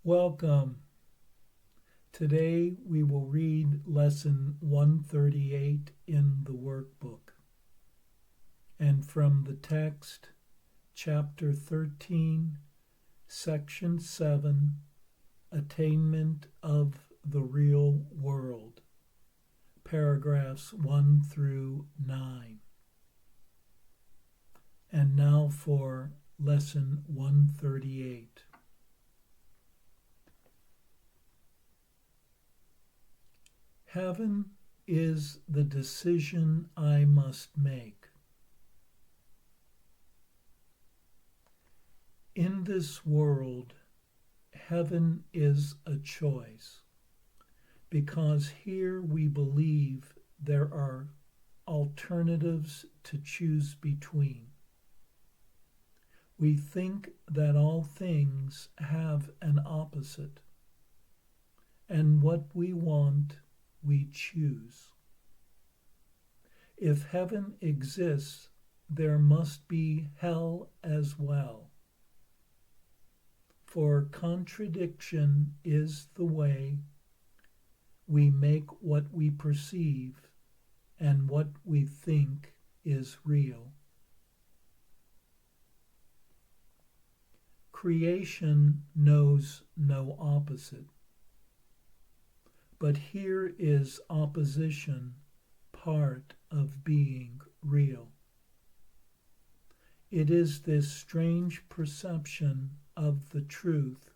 Welcome. Today we will read Lesson 138 in the workbook. And from the text, Chapter 13, Section 7, Attainment of the Real World, paragraphs 1 through 9. And now for Lesson 138. Heaven is the decision I must make. In this world, heaven is a choice, because here we believe there are alternatives to choose between. We think that all things have an opposite, and what we want we choose. If heaven exists, there must be hell as well. For contradiction is the way we make what we perceive and what we think is real. Creation knows no opposite. But here is opposition, part of being real. It is this strange perception of the truth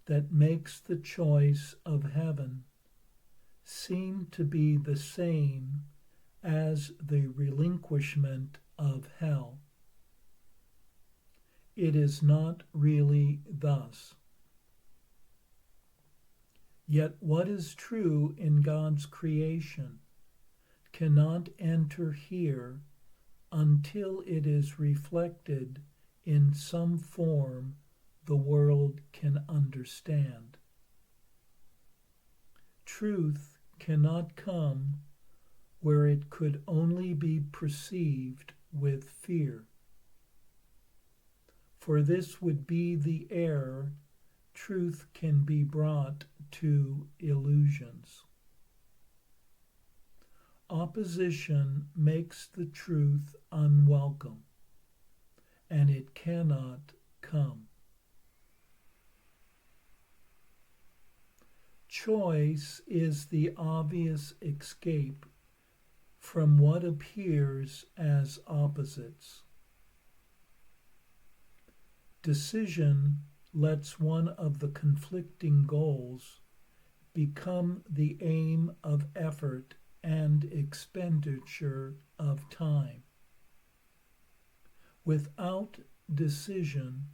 that makes the choice of heaven seem to be the same as the relinquishment of hell. It is not really thus. Yet what is true in God's creation cannot enter here until it is reflected in some form the world can understand. Truth cannot come where it could only be perceived with fear. For this would be the error. Truth can be brought to illusions. Opposition makes the truth unwelcome, and it cannot come. Choice is the obvious escape from what appears as opposites. Decision lets one of the conflicting goals become the aim of effort and expenditure of time. Without decision,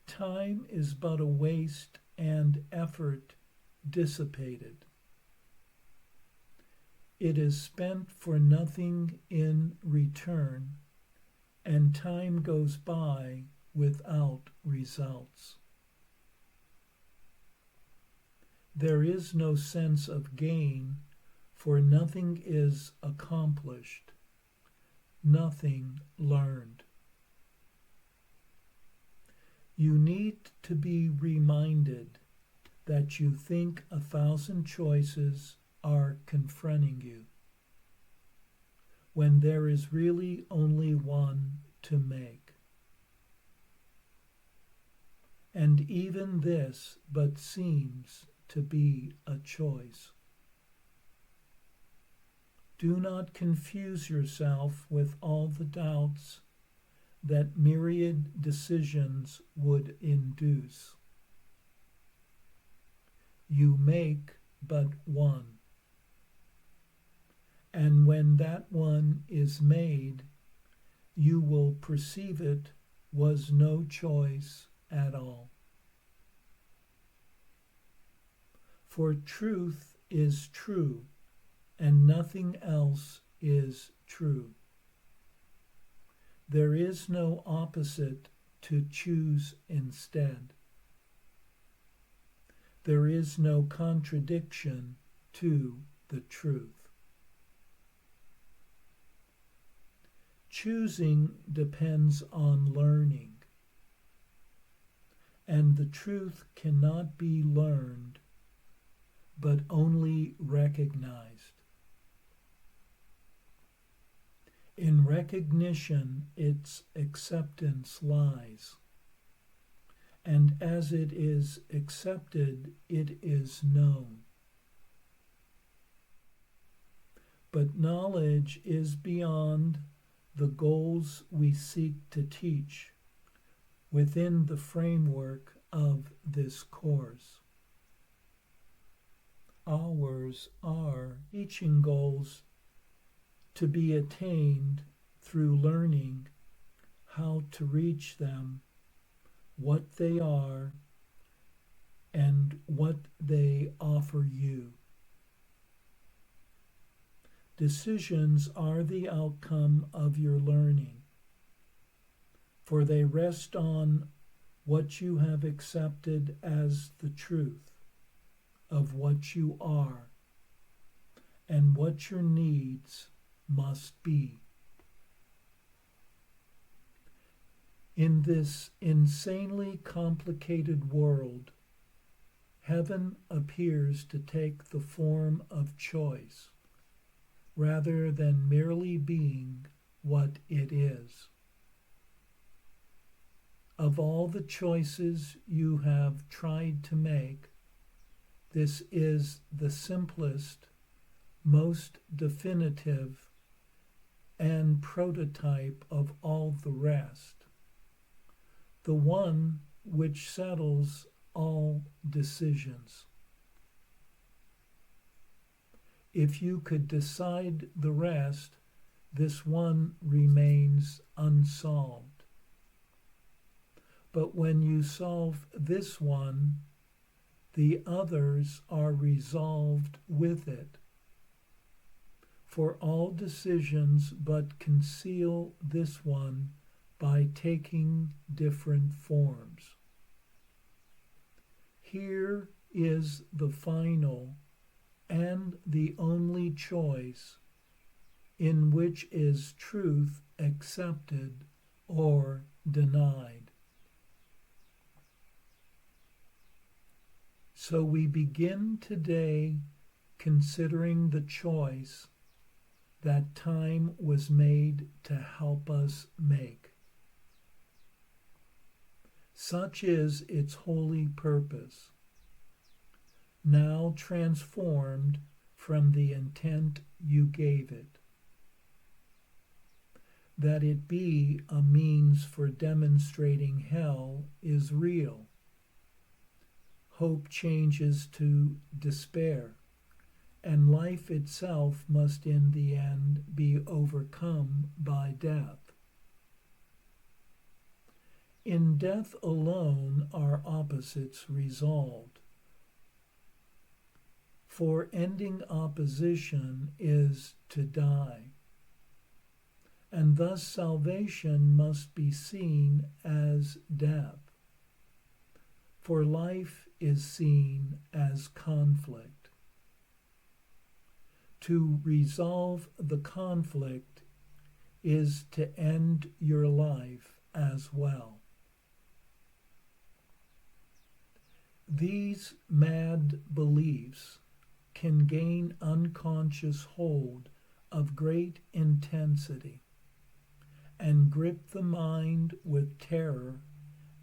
time is but a waste and effort dissipated. It is spent for nothing in return, and time goes by without results. There is no sense of gain, for nothing is accomplished, nothing learned. You need to be reminded that you think 1,000 choices are confronting you, when there is really only one to make. And even this but seems to be a choice. Do not confuse yourself with all the doubts that myriad decisions would induce. You make but one, and when that one is made, you will perceive it was no choice at all. For truth is true, and nothing else is true. There is no opposite to choose instead. There is no contradiction to the truth. Choosing depends on learning, and the truth cannot be learned, but only recognized. In recognition, its acceptance lies, and as it is accepted, it is known. But knowledge is beyond the goals we seek to teach within the framework of this course. Ours are teaching goals to be attained through learning how to reach them, what they are, and what they offer you. Decisions are the outcome of your learning, for they rest on what you have accepted as the truth of what you are and what your needs must be. In this insanely complicated world, heaven appears to take the form of choice rather than merely being what it is. Of all the choices you have tried to make, this is the simplest, most definitive, and prototype of all the rest, the one which settles all decisions. If you could decide the rest, this one remains unsolved. But when you solve this one, the others are resolved with it. For all decisions but conceal this one by taking different forms. Here is the final and the only choice, in which is truth accepted or denied. So we begin today considering the choice that time was made to help us make. Such is its holy purpose, now transformed from the intent you gave it, that it be a means for demonstrating hell is real. Hope changes to despair, and life itself must in the end be overcome by death. In death alone are opposites resolved. For ending opposition is to die, and thus salvation must be seen as death, for life is seen as conflict. To resolve the conflict is to end your life as well. These mad beliefs can gain unconscious hold of great intensity and grip the mind with terror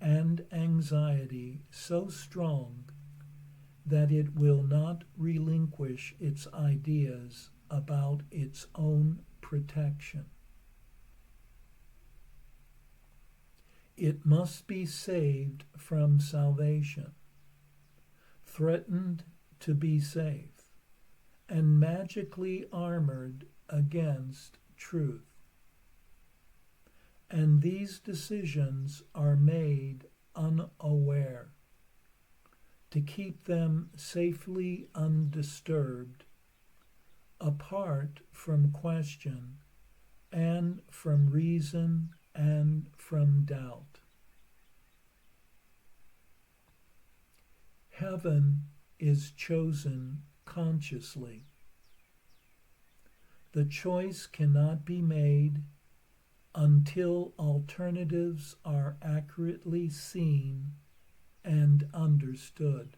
and anxiety so strong that it will not relinquish its ideas about its own protection. It must be saved from salvation, threatened to be safe, and magically armored against truth. And these decisions are made unaware, to keep them safely undisturbed, apart from question and from reason and from doubt. Heaven is chosen consciously. The choice cannot be made until alternatives are accurately seen and understood.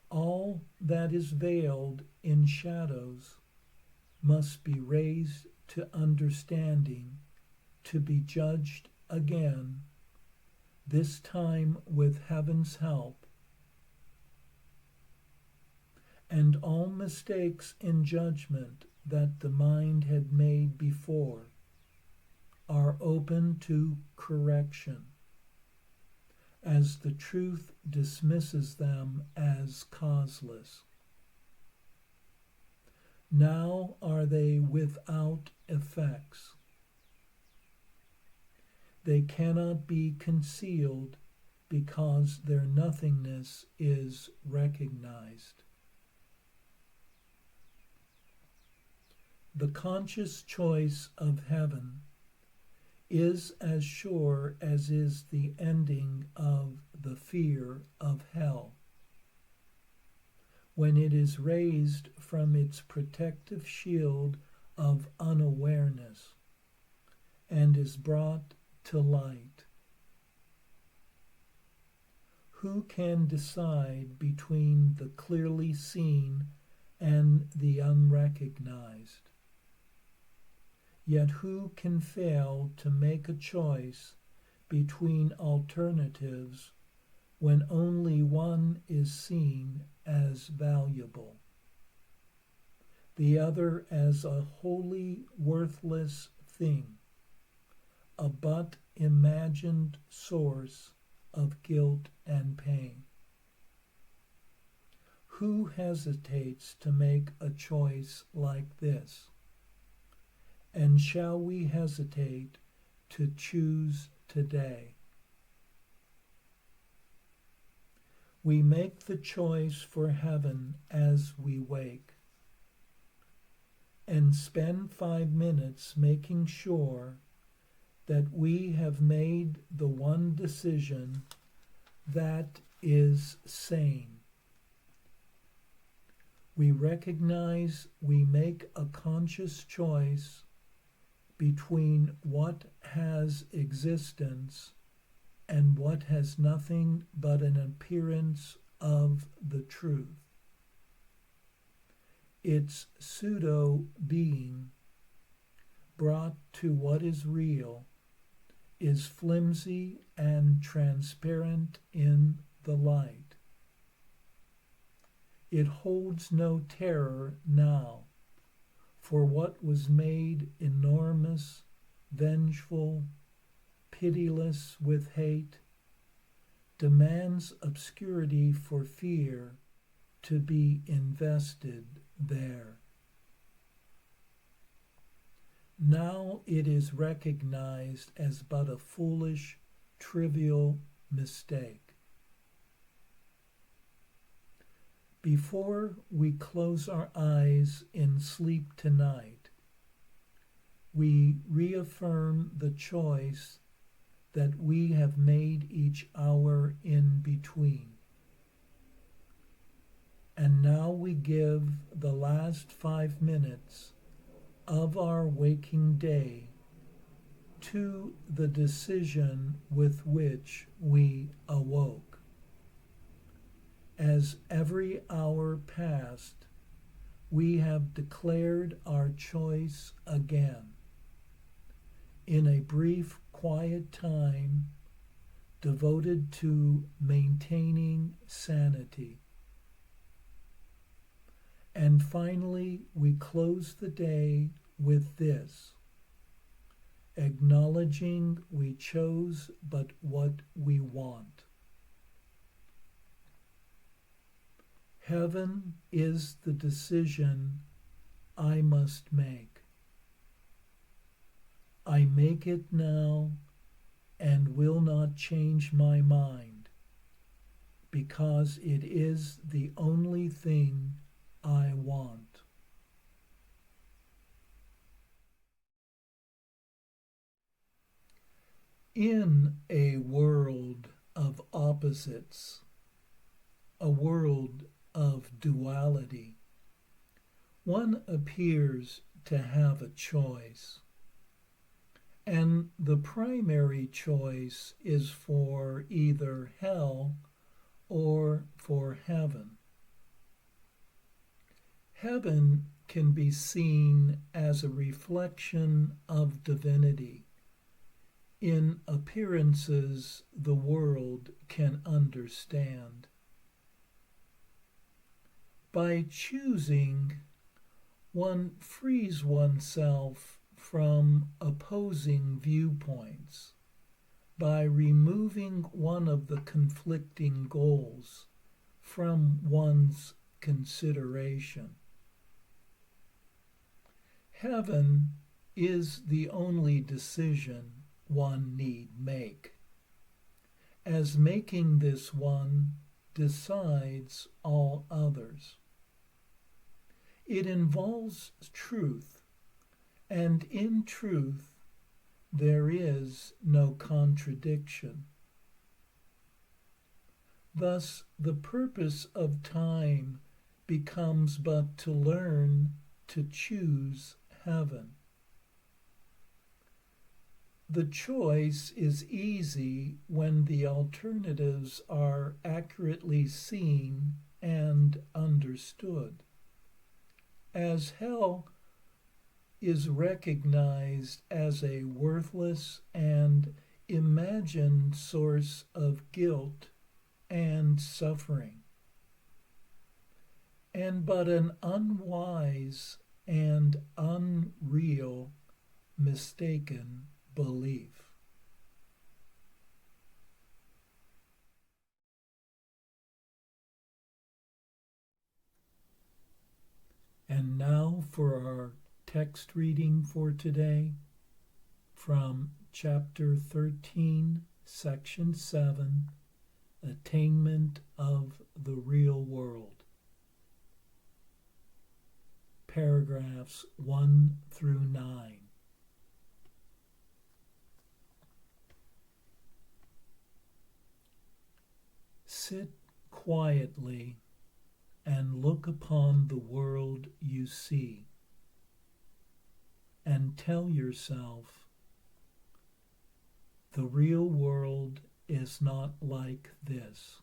All that is veiled in shadows must be raised to understanding, to be judged again, this time with heaven's help. And all mistakes in judgment that the mind had made before are open to correction, as the truth dismisses them as causeless. Now are they without effects. They cannot be concealed because their nothingness is recognized. The conscious choice of heaven is as sure as is the ending of the fear of hell, when it is raised from its protective shield of unawareness and is brought to light. Who can decide between the clearly seen and the unrecognized? Yet who can fail to make a choice between alternatives when only one is seen as valuable, the other as a wholly worthless thing, a but imagined source of guilt and pain? Who hesitates to make a choice like this? And shall we hesitate to choose today? We make the choice for heaven as we wake, and spend 5 minutes making sure that we have made the one decision that is sane. We recognize we make a conscious choice between what has existence and what has nothing but an appearance of the truth. Its pseudo-being, brought to what is real, is flimsy and transparent in the light. It holds no terror now, for what was made enormous, vengeful, pitiless with hate, demands obscurity for fear to be invested there. Now it is recognized as but a foolish, trivial mistake. Before we close our eyes in sleep tonight, we reaffirm the choice that we have made each hour in between. And now we give the last 5 minutes of our waking day to the decision with which we awoke. As every hour passed, we have declared our choice again. In a brief, quiet time devoted to maintaining sanity. And finally, we close the day with this, acknowledging we chose but what we want. Heaven is the decision I must make. I make it now and will not change my mind, because it is the only thing I want. In a world of opposites, a world of duality, one appears to have a choice. And the primary choice is for either hell or for heaven. Heaven can be seen as a reflection of divinity. In appearances the world can understand. By choosing, one frees oneself from opposing viewpoints. By removing one of the conflicting goals from one's consideration. Heaven is the only decision one need make, as making this one decides all others. It involves truth, and in truth there is no contradiction. Thus, the purpose of time becomes but to learn to choose heaven. The choice is easy when the alternatives are accurately seen and understood. As hell is recognized as a worthless and imagined source of guilt and suffering, and but an unwise and unreal mistaken belief. And now for our text reading for today from chapter 13, section 7, Attainment of the Real World. Paragraphs 1 through 9. Sit quietly and look upon the world you see, and tell yourself, the real world is not like this.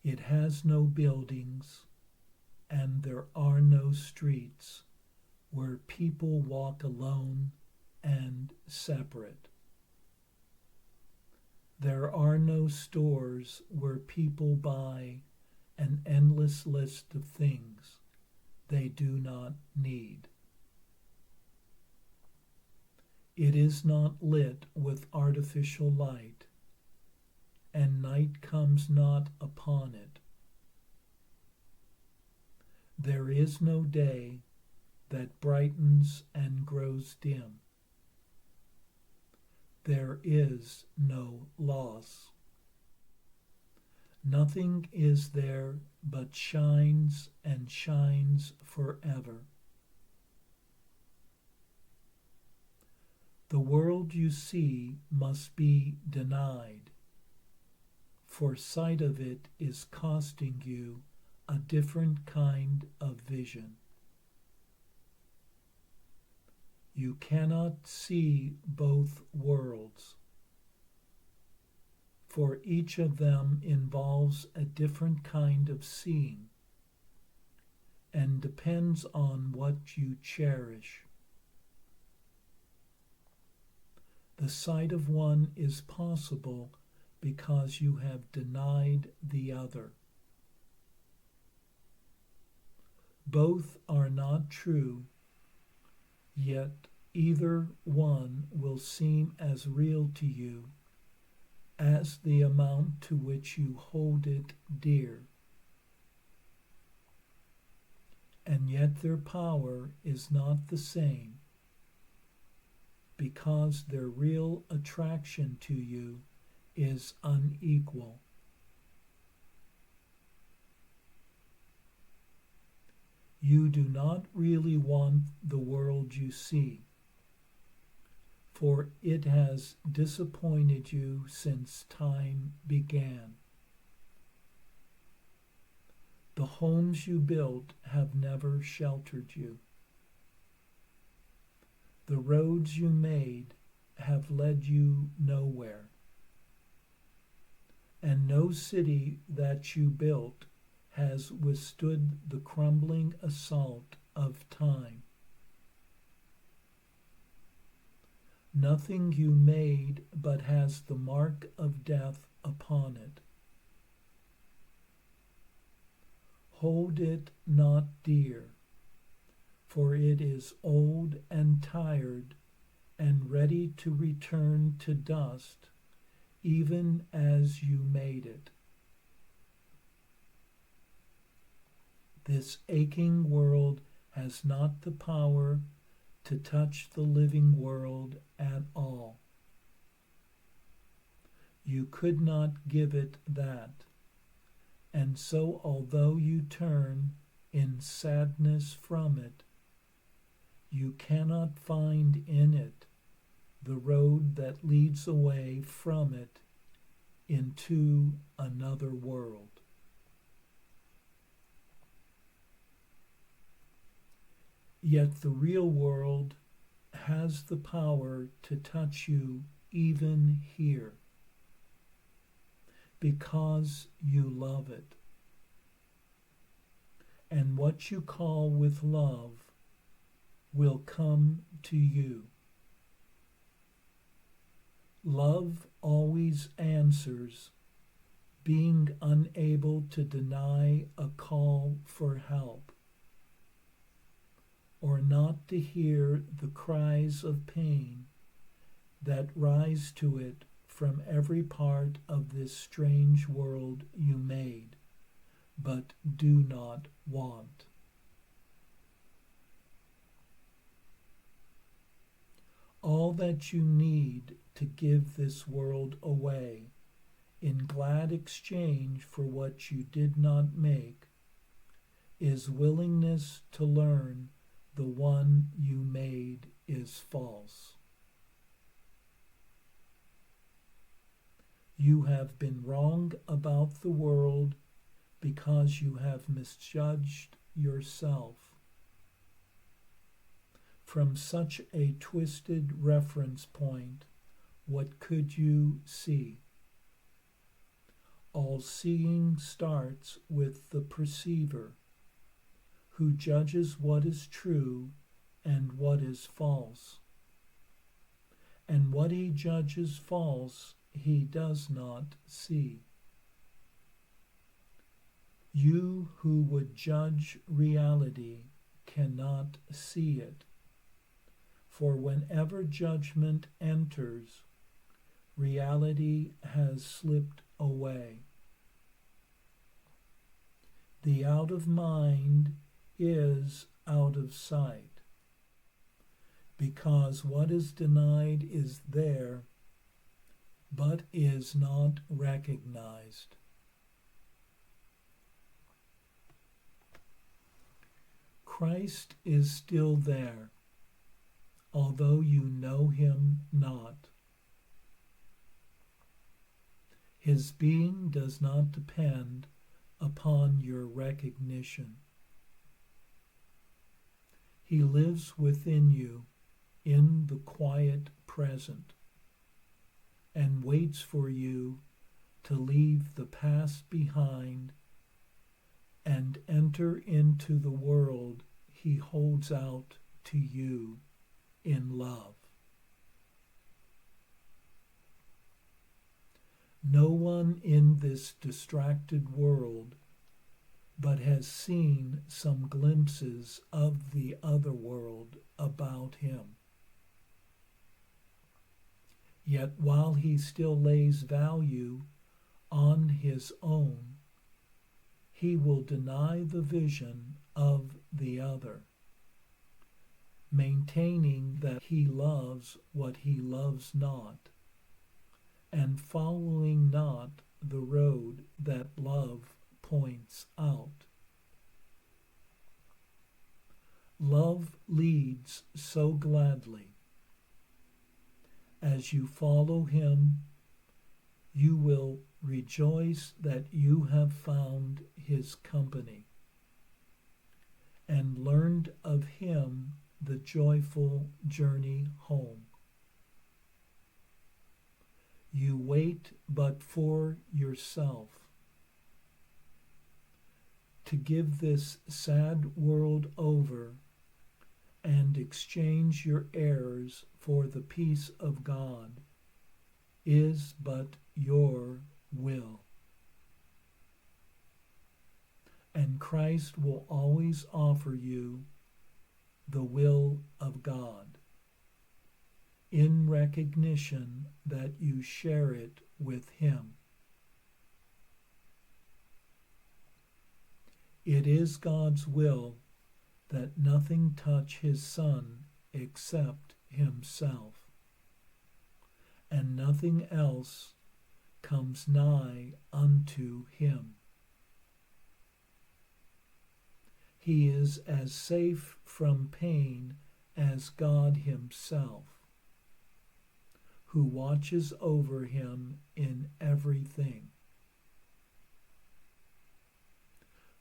It has no buildings, and there are no streets where people walk alone and separate. There are no stores where people buy an endless list of things they do not need. It is not lit with artificial light, and night comes not upon it. There is no day that brightens and grows dim. There is no loss. Nothing is there but shines and shines forever. The world you see must be denied, for sight of it is costing you a different kind of vision. You cannot see both worlds, for each of them involves a different kind of seeing and depends on what you cherish. The sight of one is possible because you have denied the other. Both are not true, yet either one will seem as real to you as the amount to which you hold it dear. And yet their power is not the same, because their real attraction to you is unequal. You do not really want the world you see, for it has disappointed you since time began. The homes you built have never sheltered you. The roads you made have led you nowhere, and no city that you built has withstood the crumbling assault of time. Nothing you made but has the mark of death upon it. Hold it not dear, for it is old and tired and ready to return to dust, even as you made it. This aching world has not the power to touch the living world at all. You could not give it that, and so although you turn in sadness from it, you cannot find in it the road that leads away from it into another world. Yet the real world has the power to touch you even here, because you love it. And what you call with love will come to you. Love always answers, being unable to deny a call for help, or not to hear the cries of pain that rise to it from every part of this strange world you made, but do not want. All that you need to give this world away in glad exchange for what you did not make is willingness to learn the one you made is false. You have been wrong about the world because you have misjudged yourself. From such a twisted reference point, what could you see? All seeing starts with the perceiver, who judges what is true and what is false. And what he judges false, he does not see. You who would judge reality cannot see it, for whenever judgment enters, reality has slipped away. The out of mind is out of sight, because what is denied is there, but is not recognized. Christ is still there, although you know him not. His being does not depend upon your recognition. He lives within you in the quiet present and waits for you to leave the past behind and enter into the world he holds out to you in love. No one in this distracted world but has seen some glimpses of the other world about him. Yet while he still lays value on his own, he will deny the vision of the other, maintaining that he loves what he loves not, and following not the road that love points out. Love leads so gladly. As you follow him, you will rejoice that you have found his company and learned of him the joyful journey home. You wait but for yourself, to give this sad world over and exchange your errors for the peace of God is but your will. And Christ will always offer you the will of God, in recognition that you share it with Him. It is God's will that nothing touch His Son except Himself, and nothing else comes nigh unto Him. He is as safe from pain as God Himself, who watches over Him in everything.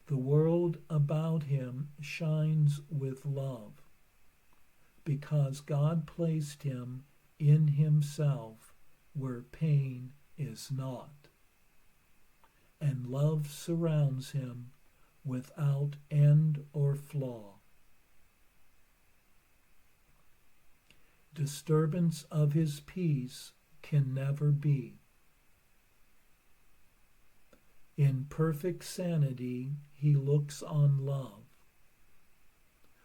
The world about Him shines with love, because God placed Him in Himself where pain is not, and love surrounds Him without end or flaw. Disturbance of His peace can never be. In perfect sanity He looks on love,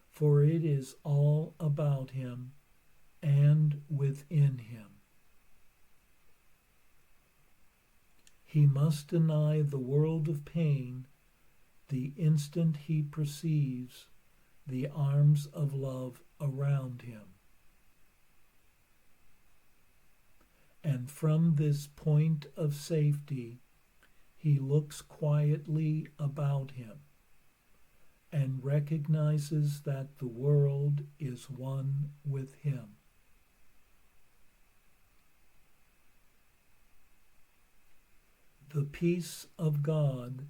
for it is all about Him and within Him. He must deny the world of pain the instant he perceives the arms of love around him. And from this point of safety, he looks quietly about him and recognizes that the world is one with him. The peace of God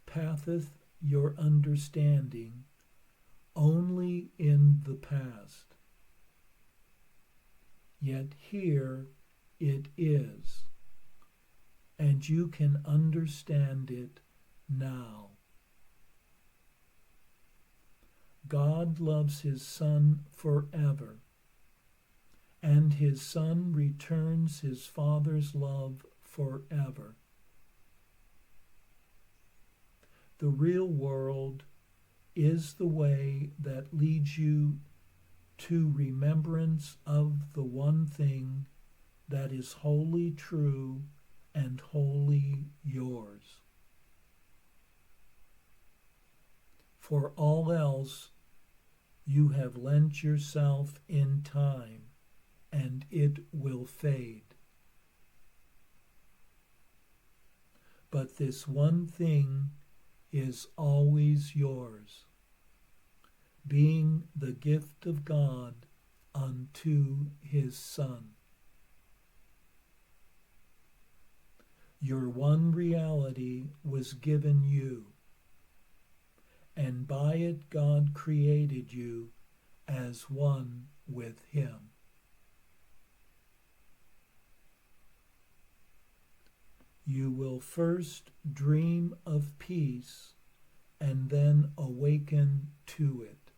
passeth your understanding only in the past. Yet here it is, and you can understand it now. God loves His Son forever, and His Son returns His Father's love forever. The real world is the way that leads you to remembrance of the one thing that is wholly true and wholly yours. For all else, you have lent yourself in time, and it will fade. But this one thing is always yours, being the gift of God unto His Son. Your one reality was given you, and by it God created you as one with Him. You will first dream of peace and then awaken to it.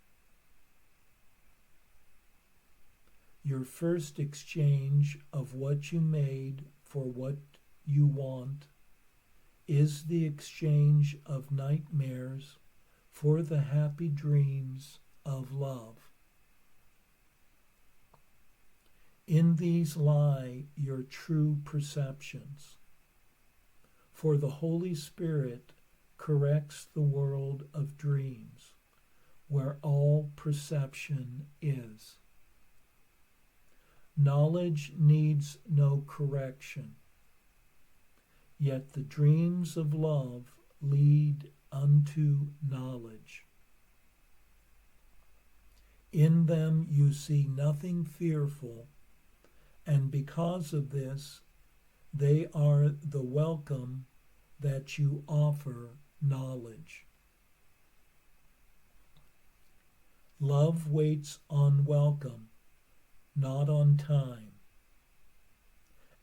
Your first exchange of what you made for what you want is the exchange of nightmares for the happy dreams of love. In these lie your true perceptions, for the Holy Spirit corrects the world of dreams, where all perception is. Knowledge needs no correction, yet the dreams of love lead unto knowledge. In them you see nothing fearful, and because of this, they are the welcome that you offer knowledge. Love waits on welcome, not on time.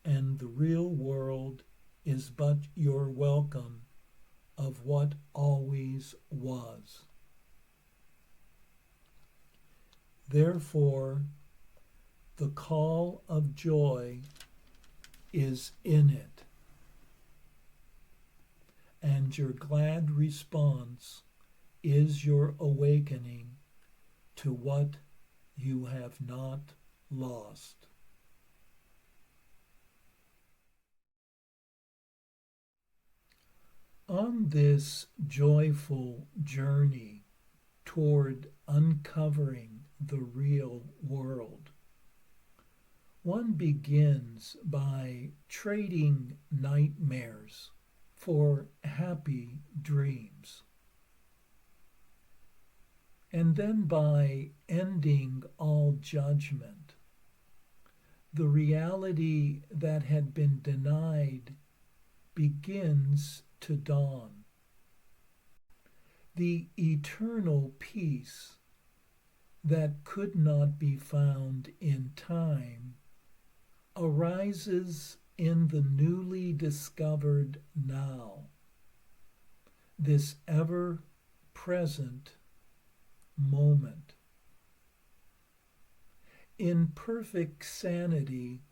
And the real world is but your welcome of what always was. Therefore, the call of joy is in it, and your glad response is your awakening to what you have not lost. On this joyful journey toward uncovering the real world, one begins by trading nightmares for happy dreams, and then by ending all judgment. The reality that had been denied begins to dawn. The eternal peace that could not be found in time arises in the newly discovered now, this ever-present moment. In perfect sanity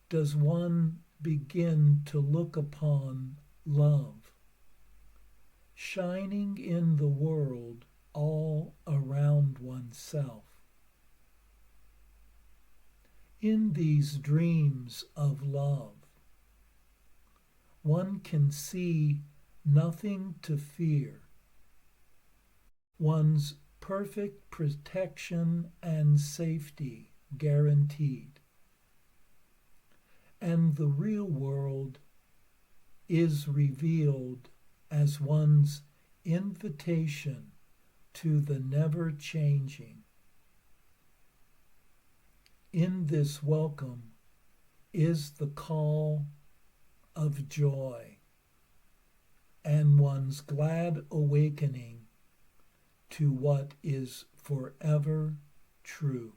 does one begin to look upon love, shining in the world all around oneself. In these dreams of love, one can see nothing to fear. One's perfect protection and safety guaranteed. And the real world is revealed as one's invitation to the never-changing. In this welcome is the call of joy and one's glad awakening to what is forever true.